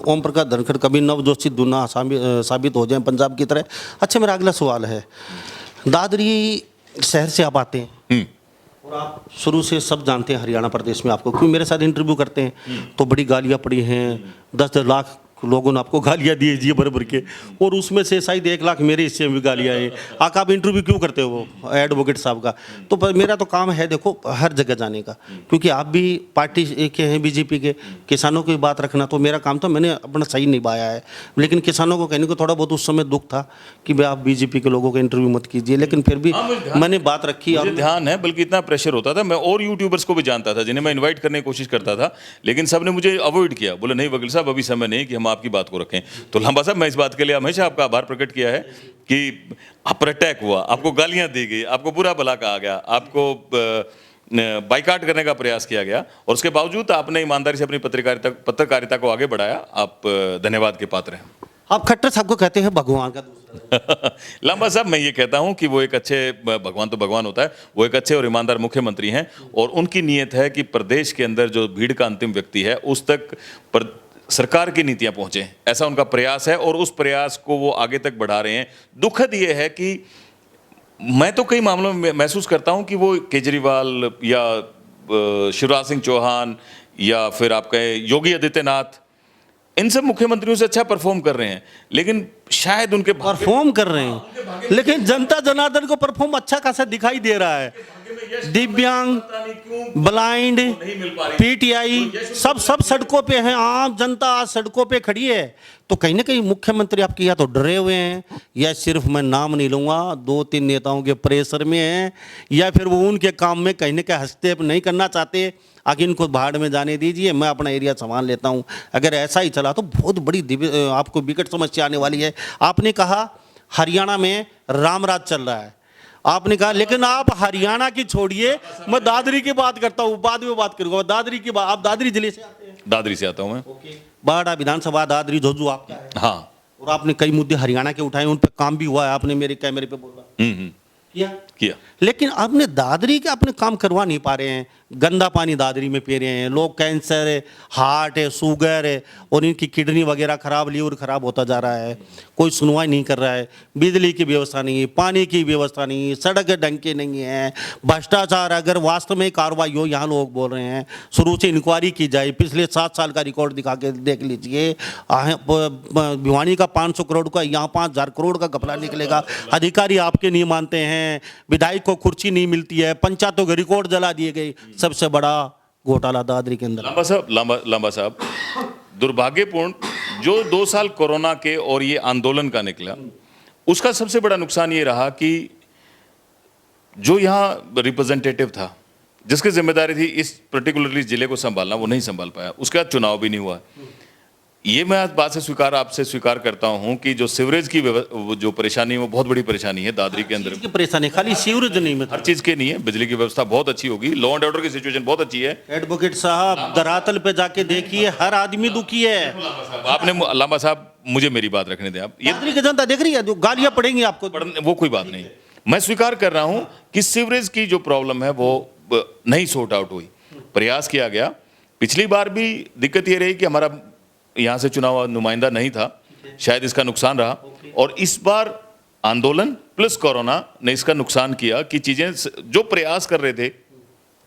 ओम प्रकाश धनखड़ कभी नवजोशी दूना साबित हो जाए पंजाब की तरह। अच्छा, मेरा अगला सवाल है, दादरी शहर से आप आते हैं और आप शुरू से सब जानते हैं हरियाणा प्रदेश में आपको, क्योंकि मेरे साथ इंटरव्यू करते हैं तो बड़ी गालियाँ पड़ी हैं, 10-10 लाख लोगों ने आपको गालियाँ दी जी भर भर के, और उसमें से शायद 1 लाख मेरे हिस्से में भी गालियाँ हैं। आप इंटरव्यू क्यों करते हो वो एडवोकेट साहब का? तो मेरा तो काम है देखो हर जगह जाने का, क्योंकि आप भी पार्टी के हैं बीजेपी के, किसानों की बात रखना तो मेरा काम था, मैंने अपना सही निभाया है। लेकिन किसानों को कहने को थोड़ा बहुत उस समय दुख था कि भाई आप बीजेपी के लोगों का इंटरव्यू मत कीजिए, लेकिन फिर भी मैंने बात रखी। मुझे ध्यान है, बल्कि इतना प्रेशर होता था, मैं और यूट्यूबर्स को भी जानता था जिन्हें मैं इन्वाइट करने की कोशिश करता था, लेकिन सबने मुझे अवॉइड किया, बोले नहीं वकील साहब अभी समय नहीं कि हम आपकी बात को रखें। तो लांबा साहब, मैं इस बात के लिए हमेशा आपका आभार प्रकट किया है कि आप पर अटैक हुआ, आपको गालियां दी गई, आपको बुरा भला कहा गया, आपको बाइकाट करने का प्रयास किया गया, और उसके बावजूद आपने ईमानदारी से अपनी पत्रकारिता को आगे बढ़ाया। आप धन्यवाद के पात्र हैं। आप खट्टर साहब को कहते हैं भगवान का दूसरा। लांबा साहब, मैं ये कहता हूं कि वो एक अच्छे, भगवान तो भगवान होता है, वो एक अच्छे और ईमानदार मुख्यमंत्री हैं, और उनकी नीयत है कि प्रदेश के अंदर जो भीड़ का अंतिम व्यक्ति है उस तक सरकार की नीतियां पहुंचे, ऐसा उनका प्रयास है और उस प्रयास को वो आगे तक बढ़ा रहे हैं। दुखद ये है कि मैं तो कई मामलों में महसूस करता हूं कि वो केजरीवाल या शिवराज सिंह चौहान या फिर आप कहें योगी आदित्यनाथ, इन सब मुख्यमंत्रियों से अच्छा परफॉर्म कर रहे हैं, लेकिन शायद उनके परफॉर्म कर रहे हैं, लेकिन जनता जनार्दन को परफॉर्म अच्छा खासा दिखाई दे रहा है। दिव्यांग, ब्लाइंड, पीटीआई सब सड़कों पे हैं, आम जनता आज सड़कों पे खड़ी है। तो कहीं ना कहीं मुख्यमंत्री आपके या तो डरे हुए हैं, या सिर्फ मैं नाम नहीं लूंगा 2-3 नेताओं के प्रेशर में हैं, या फिर वो उनके काम में कहीं ना कहीं हस्तक्षेप नहीं करना चाहते। आगे इनको भाड़ में जाने दीजिए, मैं अपना एरिया संभाल लेता हूं। अगर ऐसा ही चला तो बहुत बड़ी आपको विकट समस्या आने वाली है। आपने कहा हरियाणा में रामराज चल रहा है, आपने कहा, लेकिन आप हरियाणा की छोड़िए, मैं दादरी की बात करता हूँ, बाद में बात करूंगा दादरी की बात। आप दादरी जिले से आते हैं? दादरी से आता हूं मैं। बाड़ा विधानसभा दादरी झोझू आपका है। हाँ, और आपने कई मुद्दे हरियाणा के उठाए, उन पर काम भी हुआ है, आपने मेरे कैमरे पे बोला किया। लेकिन आपने दादरी के अपने काम करवा नहीं पा रहे हैं। गंदा पानी दादरी में पी रहे हैं लोग, कैंसर है, हार्ट है, शुगर है, और इनकी किडनी वगैरह खराब, लीवर खराब होता जा रहा है। कोई सुनवाई नहीं कर रहा है, बिजली की व्यवस्था नहीं है, पानी की व्यवस्था नहीं है, सड़क ढंग की नहीं है, भ्रष्टाचार। अगर वास्तव में कार्रवाई हो, यहाँ लोग बोल रहे हैं शुरू से इंक्वायरी की जाए, पिछले 7 साल का रिकॉर्ड दिखा के देख लीजिए। भिवानी का 500 करोड़ का, यहाँ 5000 करोड़ का घपला निकलेगा। अधिकारी आपके नहीं मानते हैं, विधायक को कुर्सी नहीं मिलती है, पंचायतों के रिकॉर्ड जला दिए गए। सबसे बड़ा घोटाला दादरी के अंदर। लांबा साहब, दुर्भाग्यपूर्ण जो 2 साल कोरोना के और ये आंदोलन का निकला, उसका सबसे बड़ा नुकसान ये रहा कि जो यहाँ रिप्रेजेंटेटिव था, जिसकी जिम्मेदारी थी इस पर्टिकुलरली जिले को संभालना, वो नहीं संभाल पाया। उसके बाद चुनाव भी नहीं हुआ। ये मैं आज बात से आपसे स्वीकार करता हूं कि जो सीवरेज की जो परेशानी है वो बहुत बड़ी परेशानी है दादरी के अंदर। परेशानी खाली सीवरेज नहीं, हर चीज के नहीं है। बिजली की व्यवस्था बहुत अच्छी होगी, लॉ एंड ऑर्डर की सिचुएशन बहुत अच्छी है। एडवोकेट साहब, धरातल पे जाके देखिए, हर आदमी दुखी है। आपने लांबा साहब, मुझे मेरी बात रखने दें आप। दादरी की जनता देख रही है, जो गालियां पड़ेंगी आपको, वो कोई बात नहीं। मैं स्वीकार कर रहा हूं कि सीवरेज की जो प्रॉब्लम है वो नहीं सॉर्ट आउट हुई। प्रयास किया गया, पिछली बार भी दिक्कत ये रही कि हमारा यहाँ से चुनाव नुमाइंदा नहीं था, शायद इसका नुकसान रहा। और इस बार आंदोलन प्लस कोरोना ने इसका नुकसान किया कि चीजें जो प्रयास कर रहे थे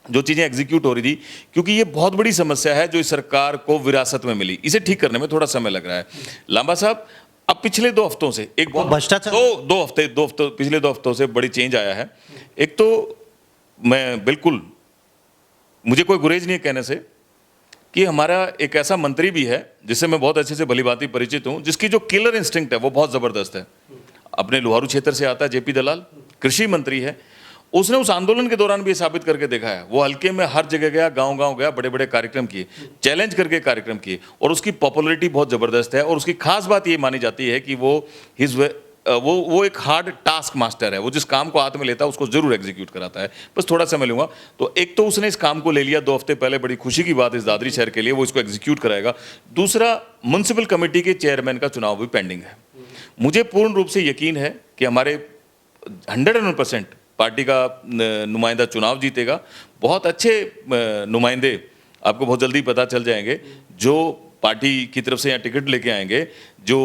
जो चीजें एग्जीक्यूट हो रही थी, क्योंकि ये बहुत बड़ी समस्या है जो इस सरकार को विरासत में मिली, इसे ठीक करने में थोड़ा समय लग रहा है। लांबा साहब, अब पिछले 2 हफ्तों से एक बहुत भ्रष्टाचार, पिछले 2 हफ्तों से बड़ी चेंज आया है। एक तो मैं बिल्कुल, मुझे कोई गुरेज नहीं है कहने से कि हमारा एक ऐसा मंत्री भी है जिससे मैं बहुत अच्छे से भलीभांति परिचित हूं, जिसकी जो किलर इंस्टिंक्ट है वो बहुत जबरदस्त है। अपने लोहारू क्षेत्र से आता है, जेपी दलाल कृषि मंत्री है। उसने उस आंदोलन के दौरान भी ये साबित करके देखा है। वो हल्के में हर जगह गया, गांव-गांव गया, बड़े-बड़े कार्यक्रम किए, चैलेंज करके कार्यक्रम किए, और उसकी पॉपुलैरिटी बहुत जबरदस्त है। और उसकी खास बात ये मानी जाती है कि वो एक हार्ड टास्क मास्टर है। वो जिस काम को हाथ में लेता है उसको जरूर एग्जीक्यूट कराता है। बस थोड़ा समय लूंगा। तो एक तो उसने इस काम को ले लिया 2 हफ्ते पहले, बड़ी खुशी की बात इस दादरी शहर के लिए, वो इसको एग्जीक्यूट कराएगा। दूसरा, म्युनिसिपल कमेटी के चेयरमैन का चुनाव भी पेंडिंग है। मुझे पूर्ण रूप से यकीन है कि हमारे 100% पार्टी का नुमाइंदा चुनाव जीतेगा। बहुत अच्छे नुमाइंदे आपको बहुत जल्दी पता चल जाएंगे जो पार्टी की तरफ से यहाँ टिकट लेके आएंगे, जो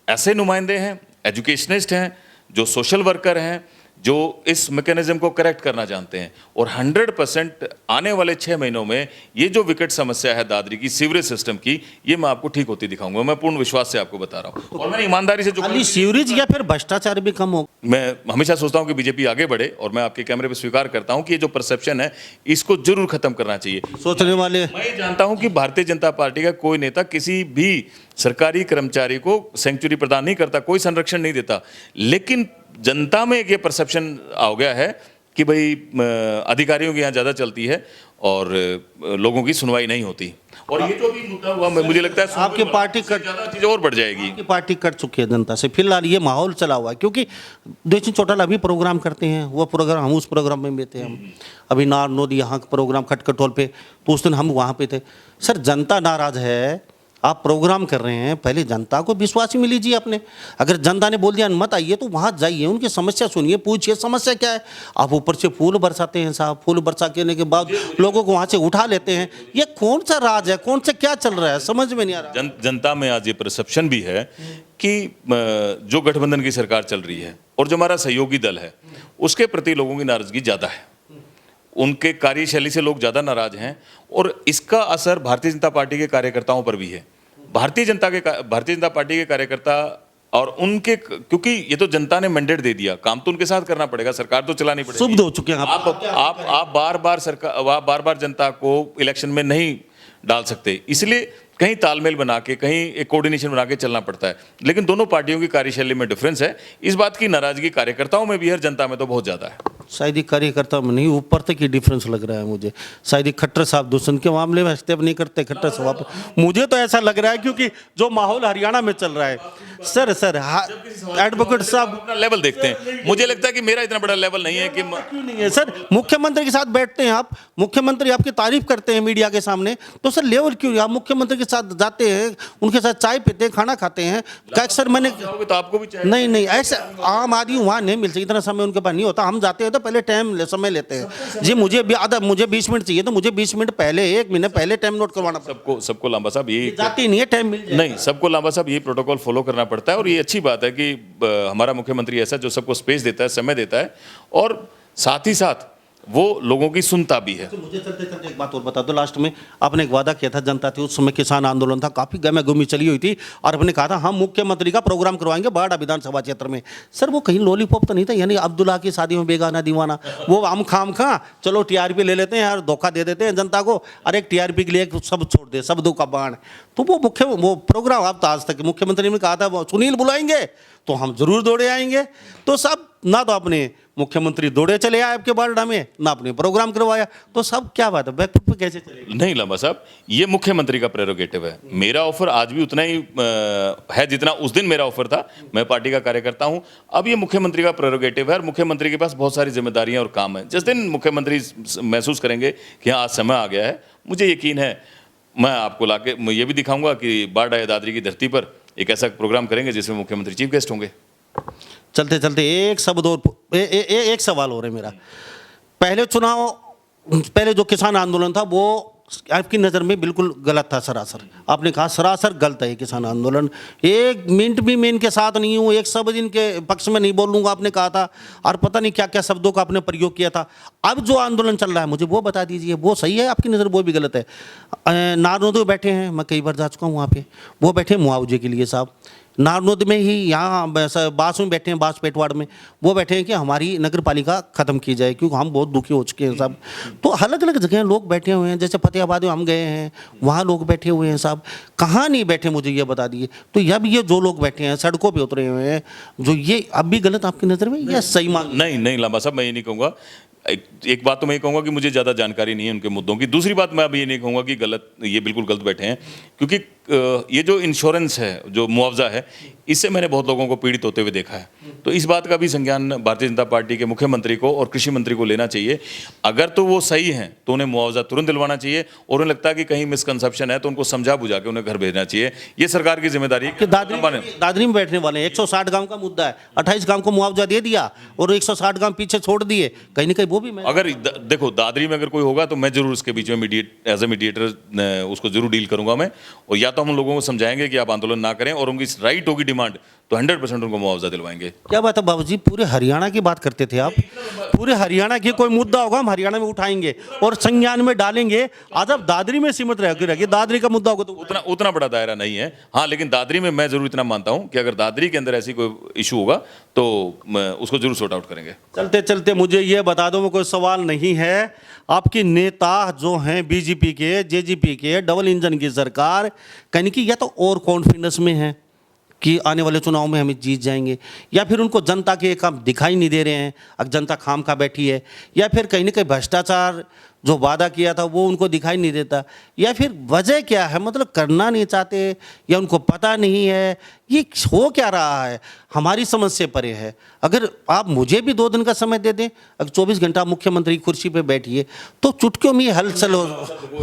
ऐसे नुमाइंदे हैं, एजुकेशनिस्ट हैं, जो सोशल वर्कर हैं, जो इस मैकेनिज्म को करेक्ट करना जानते हैं। और 100% आने वाले 6 महीनों में ये जो विकट समस्या है दादरी की, सीवरेज सिस्टम की, ये मैं आपको ठीक होती दिखाऊंगा। मैं पूर्ण विश्वास से आपको बता रहा हूँ। और मैंने ईमानदारी से जो खाली सीवरेज या फिर भ्रष्टाचार भी कम हो। मैं हमेशा सोचता हूं कि बीजेपी आगे बढ़े, और मैं आपके कैमरे पे स्वीकार करता हूं कि ये जो परसेप्शन है इसको जरूर खत्म करना चाहिए। सोचने वाले, मैं ये जानता हूं कि भारतीय जनता पार्टी का कोई नेता किसी भी सरकारी कर्मचारी को सेंचुरी प्रदान नहीं करता, कोई संरक्षण नहीं देता, लेकिन जनता में एक ये परसेप्शन आ गया है कि भाई अधिकारियों की यहाँ ज़्यादा चलती है और लोगों की सुनवाई नहीं होती। और ये जो भी मुद्दा हुआ, मुझे लगता है आपकी पार्टी कट ज़्यादा चीज़ और बढ़ जाएगी। आपकी पार्टी कट चुकी है जनता से। फिलहाल ये माहौल चला हुआ है, क्योंकि देशी चौटाला अभी प्रोग्राम करते हैं, वो प्रोग्राम हम उस प्रोग्राम में भी थे। हम अभी नार नोदी यहाँ प्रोग्राम खटखटोल पे, तो उस दिन हम वहाँ पे थे। सर, जनता नाराज है, आप प्रोग्राम कर रहे हैं, पहले जनता को विश्वास में लीजिए अपने। अगर जनता ने बोल दिया मत आइए, तो वहाँ जाइए, उनकी समस्या सुनिए, पूछिए समस्या क्या है। आप ऊपर से फूल बरसाते हैं साहब, फूल बरसा के के बाद लोगों को वहाँ से उठा लेते हैं। ये कौन सा राज है, कौन से क्या चल रहा है, समझ में नहीं आ रहा। जनता में आज ये परसेप्शन भी है कि जो गठबंधन की सरकार चल रही है और जो हमारा सहयोगी दल है, उसके प्रति लोगों की नाराजगी ज़्यादा है। उनके कार्यशैली से लोग ज़्यादा नाराज हैं, और इसका असर भारतीय जनता पार्टी के कार्यकर्ताओं पर भी है। भारतीय जनता पार्टी के कार्यकर्ता और उनके, क्योंकि ये तो जनता ने मैंडेट दे दिया, काम तो उनके साथ करना पड़ेगा, सरकार तो चलानी पड़ेगी। शुभ हो चुके हैं आप बार-बार जनता को इलेक्शन में नहीं डाल सकते, इसलिए कहीं तालमेल बना के, कहीं एक कोऑर्डिनेशन बना के चलना पड़ता है। लेकिन दोनों पार्टियों की कार्यशैली में डिफरेंस है। इस बात की नाराजगी कार्यकर्ताओं में भी है, जनता में तो बहुत ज्यादा है। शायद ही कार्यकर्ता में नहीं, ऊपर तक ही डिफरेंस लग रहा है मुझे। शायद ही खट्टर साहब दुष्यंत के मामले में स्टेप नहीं करते, खट्टर साहब, मुझे तो ऐसा लग रहा है, क्योंकि जो माहौल हरियाणा में चल रहा है। सर एडवोकेट साहब अपना लेवल देखते हैं, मुझे लगता है कि मेरा इतना बड़ा लेवल नहीं है कि क्यों नहीं है सर। मुख्यमंत्री के साथ बैठते हैं आप, मुख्यमंत्री आपकी तारीफ करते हैं मीडिया के सामने, तो सर लेवल क्यों नहीं? आप मुख्यमंत्री के साथ जाते हैं, उनके साथ चाय पीते हैं, खाना खाते हैं। सर मैंने तो आपको भी नहीं ऐसा आम आदमी वहाँ नहीं मिल सकता, इतना समय उनके पास नहीं होता। हम जाते हैं तो पहले समय लेते हैं जी। मुझे 20 मिनट चाहिए, तो मुझे 20 मिनट पहले, 1 महीने पहले टाइम नोट करवाना। सबको लांबा साहब ये जाती नहीं है, टाइम मिल जाए। नहीं, सबको लांबा साहब ये प्रोटोकॉल फॉलो करना पड़ता है। और ये अच्छी बात है कि हमारा मुख्यमंत्री ऐसा जो सबको स्पेस देता है, समय देता है, और साथ ही साथ वो लोगों की सुनता भी है। तो मुझे चलते चलते एक बात और बता दो लास्ट में। आपने एक वादा किया था, जनता थी उस समय, किसान आंदोलन था, काफी गहमा गुमी चली हुई थी, और आपने कहा था हम मुख्यमंत्री का प्रोग्राम करवाएंगे बाड़ा विधानसभा क्षेत्र में। सर वो कहीं लॉलीपॉप तो नहीं था, यानी अब्दुल्ला की शादी में बेगाना दीवाना, वो हम खाम खा चलो टीआरपी ले लेते हैं और धोखा दे देते हैं जनता को, और एक टीआरपी के लिए सब छोड़ दे, सब दो का बाण। तो वो प्रोग्राम आप तो आज तक मुख्यमंत्री ने कहा था सुनील बुलाएंगे तो हम जरूर दौड़े आएंगे। तो सब ना तो अपने मुख्यमंत्री दौड़े चले आए आपके बारडा में, ना अपने प्रोग्राम करवाया, तो सब क्या बात है, बैकफुट पे कैसे चलेगी? नहीं लांबा साहब, ये मुख्यमंत्री का प्रेरोगेटिव है। मेरा ऑफर आज भी उतना ही है जितना उस दिन मेरा ऑफर था। मैं पार्टी का कार्यकर्ता हूं। अब ये मुख्यमंत्री का प्रेरोगेटिव है, और मुख्यमंत्री के पास बहुत सारी जिम्मेदारियां और काम है। जिस दिन मुख्यमंत्री महसूस करेंगे कि हाँ आज समय आ गया है, मुझे यकीन है मैं आपको लाके ये भी दिखाऊंगा कि बारडा या दादरी की धरती पर एक ऐसा प्रोग्राम करेंगे जिसमें मुख्यमंत्री चीफ गेस्ट होंगे। चलते चलते एक शब्द और, एक सवाल हो रहा है मेरा। पहले जो किसान आंदोलन था वो आपकी नज़र में बिल्कुल गलत था सरासर। आपने कहा सरासर गलत है किसान आंदोलन, एक मिनट भी मैं इनके साथ नहीं हूँ, एक शब्द इनके पक्ष में नहीं बोलूँगा आपने कहा था, और पता नहीं क्या क्या शब्दों का आपने प्रयोग किया था। अब जो आंदोलन चल रहा है मुझे वो बता दीजिए, वो सही है आपकी नज़र, वो भी गलत है? नारनौद बैठे हैं, मैं कई बार जा चुका हूँ वहाँ पे, वो बैठे मुआवजे के लिए साहब। नारनौद में ही यहाँ बास में बैठे हैं, बास पेटवाड़ में वो बैठे हैं कि हमारी नगर पालिका ख़त्म की जाए क्योंकि हम बहुत दुखी हो चुके हैं साहब। तो अलग अलग जगह लोग बैठे हुए हैं, जैसे फतेहाबाद में हम गए हैं वहाँ लोग बैठे हुए हैं साहब। कहाँ नहीं बैठे मुझे ये बता दिए। तो अब ये जो लोग बैठे हैं सड़कों पर उतरे हुए हैं, जो ये अब भी गलत आपकी नज़र में या सही मांग? नहीं लांबा साहब, मैं ये नहीं कहूँगा। एक बात तो मैं ये कहूँगा कि मुझे ज़्यादा जानकारी नहीं है उनके मुद्दों की। दूसरी बात मैं अब ये नहीं कहूँगा कि गलत, ये बिल्कुल गलत बैठे हैं, क्योंकि ये जो इंश्योरेंस है, जो मुआवजा है, इससे मैंने बहुत लोगों को पीड़ित होते हुए देखा है। तो इस बात का भी संज्ञान भारतीय जनता पार्टी के मुख्यमंत्री को और कृषि मंत्री को लेना चाहिए। अगर तो वो सही हैं तो उन्हें मुआवजा तुरंत दिलवाना चाहिए, और उन्हें लगता है कि कहीं मिसकंसेप्शन है तो उनको समझा बुझा के उन्हें घर भेजना चाहिए। ये सरकार की जिम्मेदारी है। दादरी में बैठने वाले 160 गांव का मुद्दा है, 28 गांव को मुआवजा दे दिया और 160 गांव पीछे छोड़ दिए, कहीं ना कहीं वो भी अगर देखो दादरी में अगर कोई होगा तो मैं जरूर उसके बीच में एज ए मीडिएटर उसको जरूर डील करूंगा मैं, और या तो हम लोगों को समझाएंगे कि आप आंदोलन ना करें, और उनकी राइट होगी डिमांड तो 100% उनको मुआवजा दिलवाएंगे। क्या बात है बाबूजी, पूरे हरियाणा की बात करते थे आप। पूरे हरियाणा की कोई मुद्दा होगा हम हरियाणा में उठाएंगे और संज्ञान में डालेंगे। आज आप दादरी में सीमित रहिए, दादरी का मुद्दा होगा तो उतना बड़ा दायरा नहीं है। हाँ, लेकिन दादरी में मैं जरूर इतना मानता हूं कि अगर दादरी के अंदर ऐसी कोई इशू होगा तो उसको जरूर सॉर्ट आउट करेंगे। चलते चलते मुझे ये बता दो, कोई सवाल नहीं है, आपकी नेता जो हैं बीजेपी के, जेजेपी के, डबल इंजन की सरकार, कहीं की या तो और कॉन्फिडेंस में है कि आने वाले चुनाव में हम जीत जाएंगे, या फिर उनको जनता के काम दिखाई नहीं दे रहे हैं, अब जनता खाम खा बैठी है, या फिर कहीं ना कहीं भ्रष्टाचार जो वादा किया था वो उनको दिखाई नहीं देता, या फिर वजह क्या है, मतलब करना नहीं चाहते या उनको पता नहीं है, ये हो क्या रहा है? हमारी समझ से परे है। अगर आप मुझे भी 2 दिन का समय दे दें, अगर 24 घंटा मुख्यमंत्री की कुर्सी पे बैठिए तो चुटकियों में हलचल हो,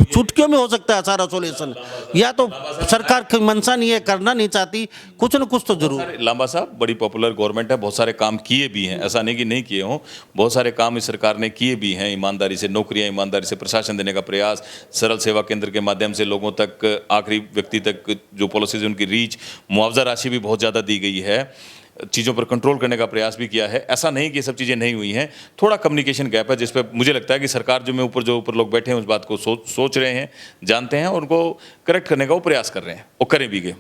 चुटकियों में हो सकता है सारा सोल्यूशन। या तो सरकार की मंशा नहीं है, करना नहीं चाहती, कुछ ना कुछ तो जरूर। लांबा साहब, बड़ी पॉपुलर गवर्नमेंट है, बहुत सारे काम किए भी हैं, ऐसा नहीं कि नहीं किए हों, बहुत सारे काम इस सरकार ने किए भी हैं। ईमानदारी से नौकरियां, ईमानदारी से प्रशासन देने का प्रयास, सरल सेवा केंद्र के माध्यम से लोगों तक, आखिरी व्यक्ति तक जो पॉलिसीज उनकी रीच, मुआवजा राशि भी बहुत ज़्यादा दी गई है, चीज़ों पर कंट्रोल करने का प्रयास भी किया है। ऐसा नहीं कि ये सब चीज़ें नहीं हुई हैं, थोड़ा कम्युनिकेशन गैप है जिस पर मुझे लगता है कि सरकार जो ऊपर लोग बैठे हैं उस बात को सोच रहे हैं, जानते हैं, और उनको करेक्ट करने का वो प्रयास कर रहे हैं, और करें भी गए।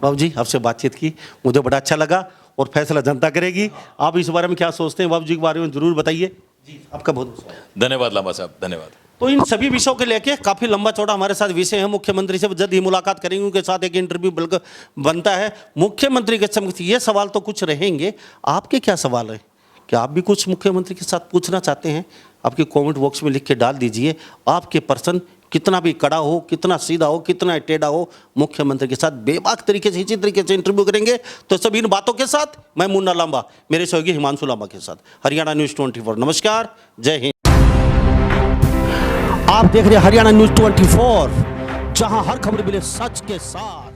बाबू जी, आपसे बातचीत की मुझे बड़ा अच्छा लगा, और फैसला जनता करेगी। आप इस बारे में क्या सोचते हैं बाबू जी के बारे में जरूर बताइए। जी, आपका बहुत धन्यवाद लांबा साहब, धन्यवाद। तो इन सभी विषयों के लेके काफ़ी लंबा चौड़ा हमारे साथ विषय है, मुख्यमंत्री से जल्द ही मुलाकात करेंगे, उनके साथ एक इंटरव्यू बिल्कुल बनता है। मुख्यमंत्री के समक्ष ये सवाल तो कुछ रहेंगे, आपके क्या सवाल है? क्या आप भी कुछ मुख्यमंत्री के साथ पूछना चाहते हैं? आपके कमेंट बॉक्स में लिख के डाल दीजिए। आपके पर्सन कितना भी कड़ा हो, कितना सीधा हो, कितना टेढ़ा हो, मुख्यमंत्री के साथ बेबाक तरीके से, इसी तरीके से इंटरव्यू करेंगे। तो सभी इन बातों के साथ मैं मुन्ना लांबा, मेरे सहयोगी हिमांशु लांबा के साथ, हरियाणा न्यूज़ 24। नमस्कार, जय हिंद। आप देख रहे हैं हरियाणा न्यूज़ 24, जहां हर खबर मिले सच के साथ।